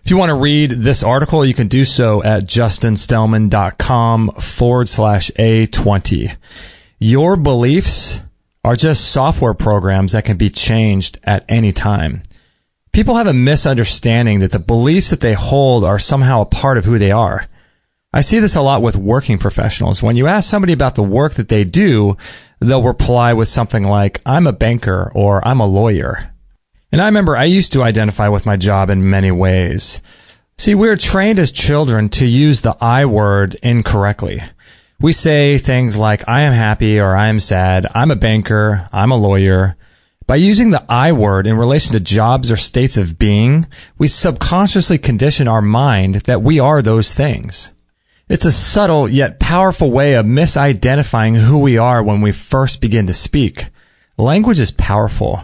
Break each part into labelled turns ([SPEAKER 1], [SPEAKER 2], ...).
[SPEAKER 1] If you want to read this article, you can do so at justinstellman.com/A20. Your beliefs are just software programs that can be changed at any time. People have a misunderstanding that the beliefs that they hold are somehow a part of who they are. I see this a lot with working professionals. When you ask somebody about the work that they do, they'll reply with something like, I'm a banker or I'm a lawyer. And I remember I used to identify with my job in many ways. See, we're trained as children to use the I word incorrectly. We say things like, I am happy or I am sad, I'm a banker, I'm a lawyer. By using the I word in relation to jobs or states of being, we subconsciously condition our mind that we are those things. It's a subtle yet powerful way of misidentifying who we are when we first begin to speak. Language is powerful.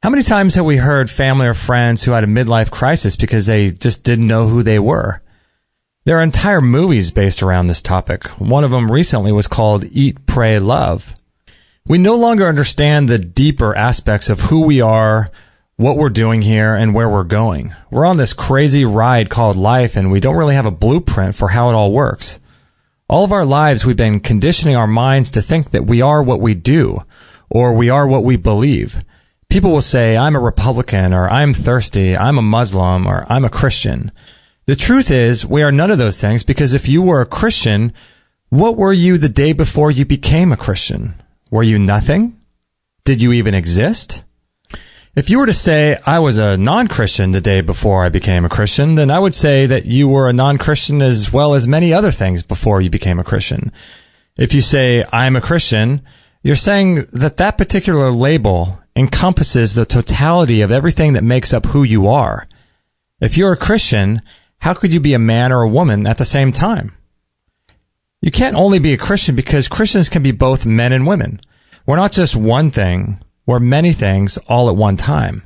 [SPEAKER 1] How many times have we heard family or friends who had a midlife crisis because they just didn't know who they were? There are entire movies based around this topic. One of them recently was called Eat, Pray, Love. We no longer understand the deeper aspects of who we are, what we're doing here, and where we're going. We're on this crazy ride called life, and we don't really have a blueprint for how it all works. All of our lives, we've been conditioning our minds to think that we are what we do, or we are what we believe. People will say, I'm a Republican, or I'm thirsty, I'm a Muslim, or I'm a Christian. The truth is, we are none of those things, because if you were a Christian, what were you the day before you became a Christian? Were you nothing? Did you even exist? If you were to say, I was a non-Christian the day before I became a Christian, then I would say that you were a non-Christian as well as many other things before you became a Christian. If you say, I'm a Christian, you're saying that that particular label encompasses the totality of everything that makes up who you are. If you're a Christian, how could you be a man or a woman at the same time? You can't only be a Christian because Christians can be both men and women. We're not just one thing, we're many things all at one time.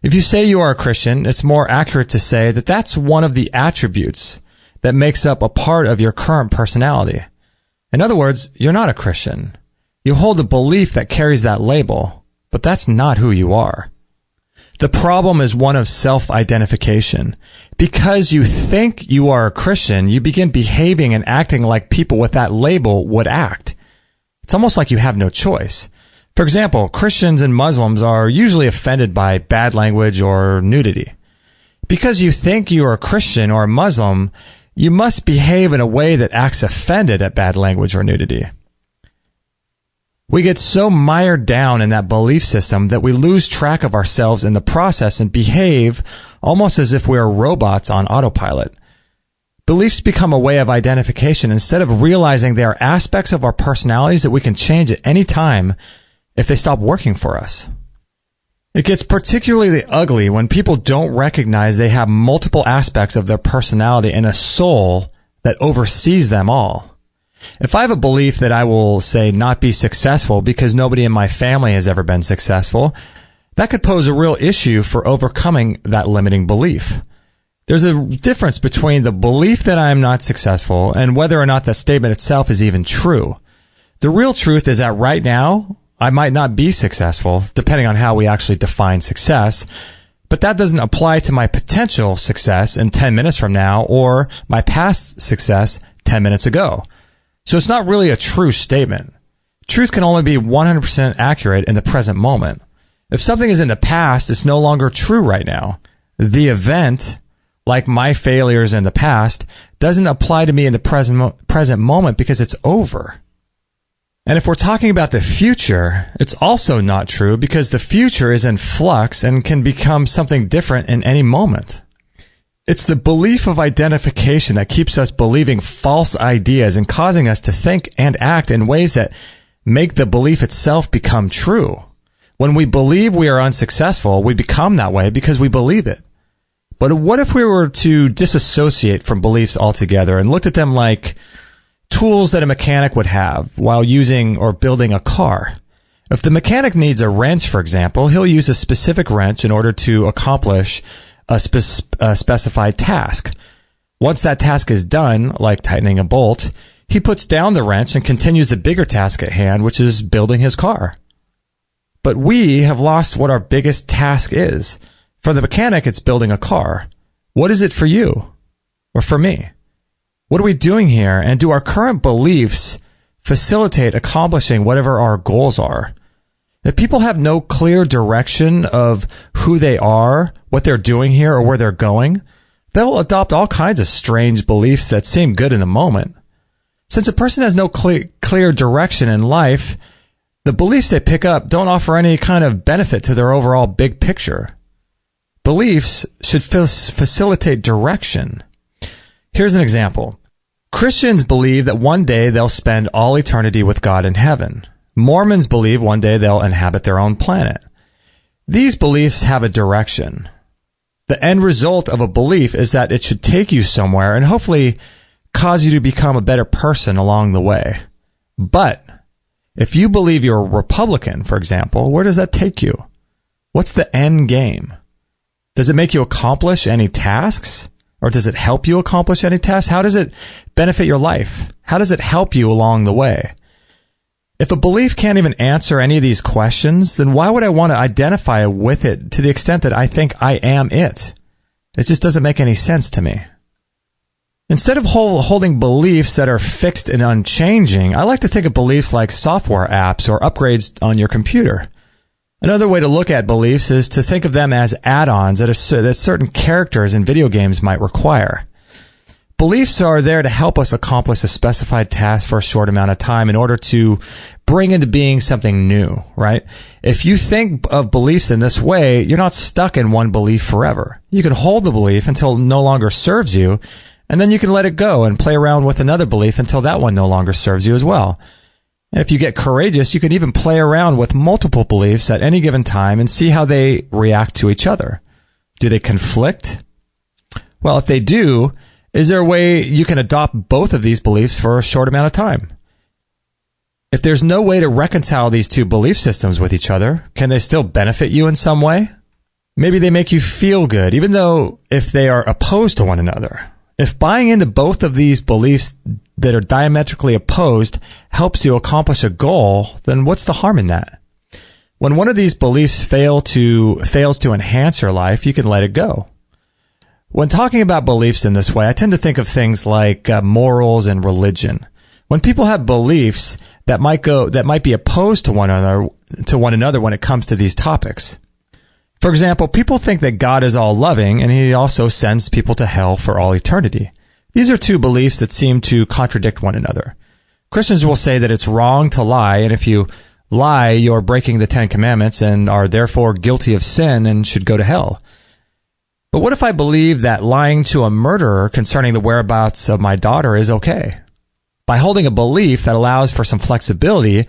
[SPEAKER 1] If you say you are a Christian, it's more accurate to say that that's one of the attributes that makes up a part of your current personality. In other words, you're not a Christian. You hold a belief that carries that label, but that's not who you are. The problem is one of self-identification. Because you think you are a Christian, you begin behaving and acting like people with that label would act. It's almost like you have no choice. For example, Christians and Muslims are usually offended by bad language or nudity. Because you think you are a Christian or a Muslim, you must behave in a way that acts offended at bad language or nudity. We get so mired down in that belief system that we lose track of ourselves in the process and behave almost as if we are robots on autopilot. Beliefs become a way of identification instead of realizing they are aspects of our personalities that we can change at any time if they stop working for us. It gets particularly ugly when people don't recognize they have multiple aspects of their personality and a soul that oversees them all. If I have a belief that I will, say, not be successful because nobody in my family has ever been successful, that could pose a real issue for overcoming that limiting belief. There's a difference between the belief that I am not successful and whether or not that statement itself is even true. The real truth is that right now, I might not be successful, depending on how we actually define success, but that doesn't apply to my potential success in 10 minutes from now or my past success 10 minutes ago. So it's not really a true statement. Truth can only be 100% accurate in the present moment. If something is in the past, it's no longer true right now. The event, like my failures in the past, doesn't apply to me in the present moment because it's over. And if we're talking about the future, it's also not true because the future is in flux and can become something different in any moment. It's the belief of identification that keeps us believing false ideas and causing us to think and act in ways that make the belief itself become true. When we believe we are unsuccessful, we become that way because we believe it. But what if we were to disassociate from beliefs altogether and looked at them like tools that a mechanic would have while using or building a car? If the mechanic needs a wrench, for example, he'll use a specific wrench in order to accomplish a specified task. Once that task is done, like tightening a bolt, he puts down the wrench and continues the bigger task at hand, which is building his car. But we have lost what our biggest task is. For the mechanic, it's building a car. What is it for you or for me? What are we doing here? And do our current beliefs facilitate accomplishing whatever our goals are? If people have no clear direction of who they are, what they're doing here, or where they're going, they'll adopt all kinds of strange beliefs that seem good in the moment. Since a person has no clear direction in life, the beliefs they pick up don't offer any kind of benefit to their overall big picture. Beliefs should facilitate direction. Here's an example. Christians believe that one day they'll spend all eternity with God in heaven. Mormons believe one day they'll inhabit their own planet. These beliefs have a direction. The end result of a belief is that it should take you somewhere and hopefully cause you to become a better person along the way. But if you believe you're a Republican, for example, where does that take you? What's the end game? Does it make you accomplish any tasks? Or does it help you accomplish any tasks? How does it benefit your life? How does it help you along the way? If a belief can't even answer any of these questions, then why would I want to identify with it to the extent that I think I am it? It just doesn't make any sense to me. Instead of holding beliefs that are fixed and unchanging, I like to think of beliefs like software apps or upgrades on your computer. Another way to look at beliefs is to think of them as add-ons that certain characters in video games might require. Beliefs are there to help us accomplish a specified task for a short amount of time in order to bring into being something new, right? If you think of beliefs in this way, you're not stuck in one belief forever. You can hold the belief until it no longer serves you, and then you can let it go and play around with another belief until that one no longer serves you as well. And if you get courageous, you can even play around with multiple beliefs at any given time and see how they react to each other. Do they conflict? Well, if they do, is there a way you can adopt both of these beliefs for a short amount of time? If there's no way to reconcile these two belief systems with each other, can they still benefit you in some way? Maybe they make you feel good, even though if they are opposed to one another. If buying into both of these beliefs that are diametrically opposed helps you accomplish a goal, then what's the harm in that? When one of these beliefs fails to enhance your life, you can let it go. When talking about beliefs in this way, I tend to think of things like morals and religion. When people have beliefs that might be opposed to one another when it comes to these topics. For example, people think that God is all loving and he also sends people to hell for all eternity. These are two beliefs that seem to contradict one another. Christians will say that it's wrong to lie, and if you lie, you're breaking the 10 Commandments and are therefore guilty of sin and should go to hell. But what if I believe that lying to a murderer concerning the whereabouts of my daughter is okay? By holding a belief that allows for some flexibility,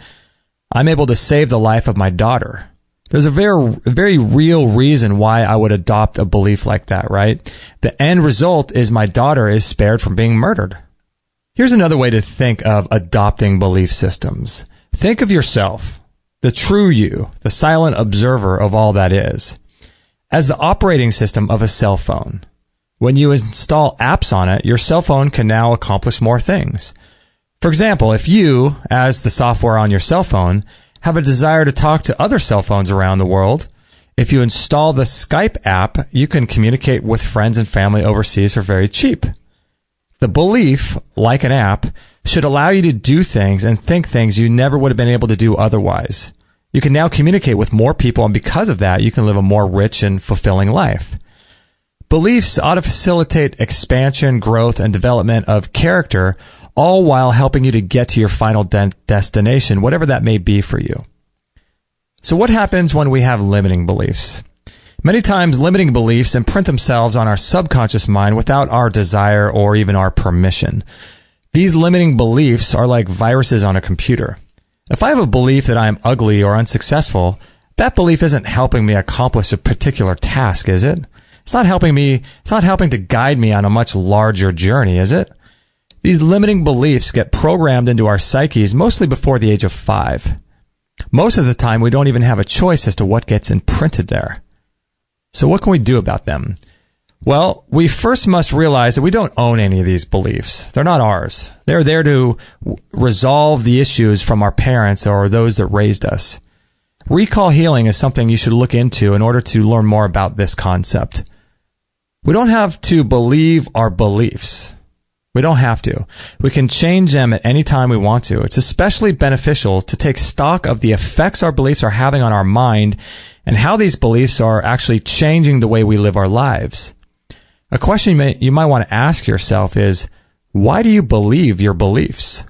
[SPEAKER 1] I'm able to save the life of my daughter. There's a very real reason why I would adopt a belief like that, right? The end result is my daughter is spared from being murdered. Here's another way to think of adopting belief systems. Think of yourself, the true you, the silent observer of all that is, as the operating system of a cell phone. When you install apps on it, your cell phone can now accomplish more things. For example, if you, as the software on your cell phone, have a desire to talk to other cell phones around the world, if you install the Skype app, you can communicate with friends and family overseas for very cheap. The belief, like an app, should allow you to do things and think things you never would have been able to do otherwise. You can now communicate with more people, and because of that, you can live a more rich and fulfilling life. Beliefs ought to facilitate expansion, growth, and development of character, all while helping you to get to your final destination, whatever that may be for you. So what happens when we have limiting beliefs? Many times, limiting beliefs imprint themselves on our subconscious mind without our desire or even our permission. These limiting beliefs are like viruses on a computer. If I have a belief that I am ugly or unsuccessful, that belief isn't helping me accomplish a particular task, is it? It's not helping to guide me on a much larger journey, is it? These limiting beliefs get programmed into our psyches mostly before the age of 5. Most of the time, we don't even have a choice as to what gets imprinted there. So what can we do about them? Well, we first must realize that we don't own any of these beliefs. They're not ours. They're there to resolve the issues from our parents or those that raised us. Recall healing is something you should look into in order to learn more about this concept. We don't have to believe our beliefs. We don't have to. We can change them at any time we want to. It's especially beneficial to take stock of the effects our beliefs are having on our mind and how these beliefs are actually changing the way we live our lives. A question you might want to ask yourself is, why do you believe your beliefs?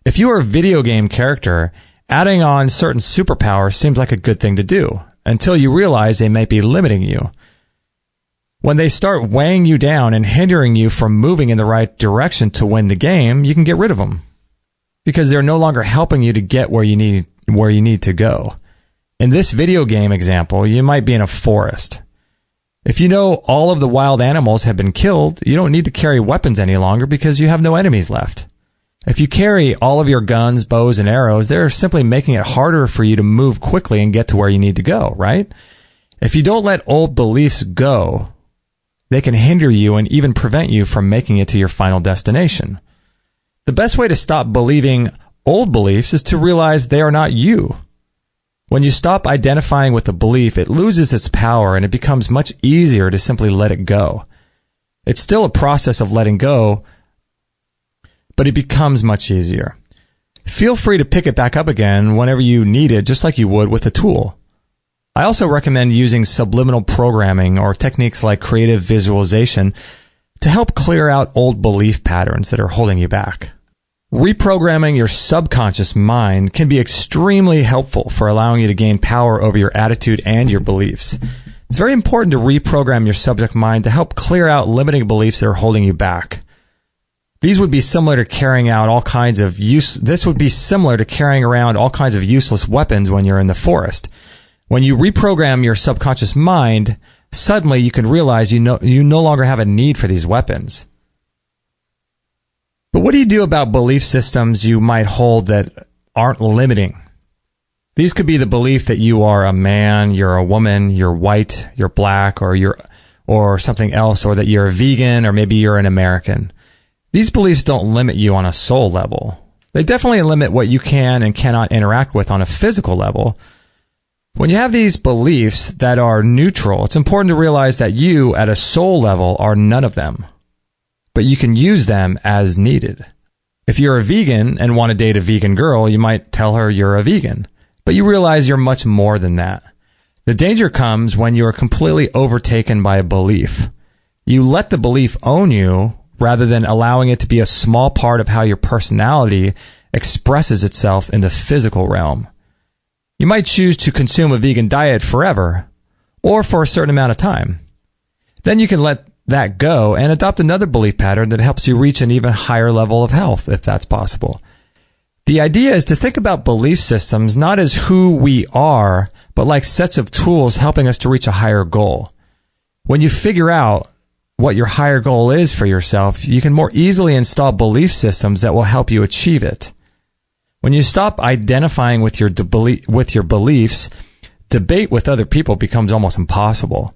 [SPEAKER 1] If you are a video game character, adding on certain superpowers seems like a good thing to do, until you realize they might be limiting you. When they start weighing you down and hindering you from moving in the right direction to win the game, you can get rid of them, because they're no longer helping you to get where you need to go. In this video game example, you might be in a forest. If you know all of the wild animals have been killed, you don't need to carry weapons any longer because you have no enemies left. If you carry all of your guns, bows, and arrows, they're simply making it harder for you to move quickly and get to where you need to go, right? If you don't let old beliefs go, they can hinder you and even prevent you from making it to your final destination. The best way to stop believing old beliefs is to realize they are not you. When you stop identifying with a belief, it loses its power and it becomes much easier to simply let it go. It's still a process of letting go, but it becomes much easier. Feel free to pick it back up again whenever you need it, just like you would with a tool. I also recommend using subliminal programming or techniques like creative visualization to help clear out old belief patterns that are holding you back. Reprogramming your subconscious mind can be extremely helpful for allowing you to gain power over your attitude and your beliefs. It's very important to reprogram your subject mind to help clear out limiting beliefs that are holding you back. These would be similar to carrying around all kinds of useless weapons when you're in the forest. When you reprogram your subconscious mind, suddenly you can realize you no longer have a need for these weapons. But what do you do about belief systems you might hold that aren't limiting? These could be the belief that you are a man, you're a woman, you're white, you're black, or something else, or that you're a vegan, or maybe you're an American. These beliefs don't limit you on a soul level. They definitely limit what you can and cannot interact with on a physical level. When you have these beliefs that are neutral, it's important to realize that you, at a soul level, are none of them. But you can use them as needed. If you're a vegan and want to date a vegan girl, you might tell her you're a vegan. But you realize you're much more than that. The danger comes when you are completely overtaken by a belief. You let the belief own you rather than allowing it to be a small part of how your personality expresses itself in the physical realm. You might choose to consume a vegan diet forever, or for a certain amount of time. Then you can let that go and adopt another belief pattern that helps you reach an even higher level of health, if that's possible. The idea is to think about belief systems not as who we are, but like sets of tools helping us to reach a higher goal. When you figure out what your higher goal is for yourself, you can more easily install belief systems that will help you achieve it. When you stop identifying with your beliefs, debate with other people becomes almost impossible.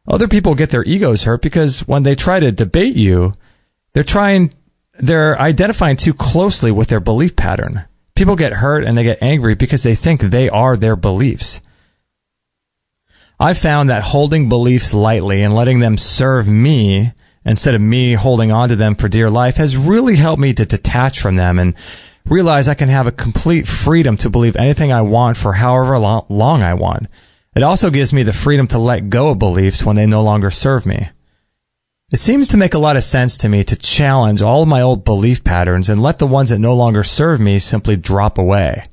[SPEAKER 1] Other people get their egos hurt because when they try to debate you, they're identifying too closely with their belief pattern. People get hurt and they get angry because they think they are their beliefs. I've found that holding beliefs lightly and letting them serve me instead of me holding on to them for dear life has really helped me to detach from them and realize I can have a complete freedom to believe anything I want for however long I want. It also gives me the freedom to let go of beliefs when they no longer serve me. It seems to make a lot of sense to me to challenge all of my old belief patterns and let the ones that no longer serve me simply drop away.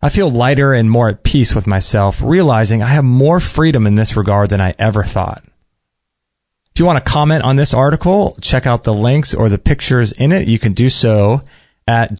[SPEAKER 1] I feel lighter and more at peace with myself, realizing I have more freedom in this regard than I ever thought. If you want to comment on this article, check out the links or the pictures in it. You can do so at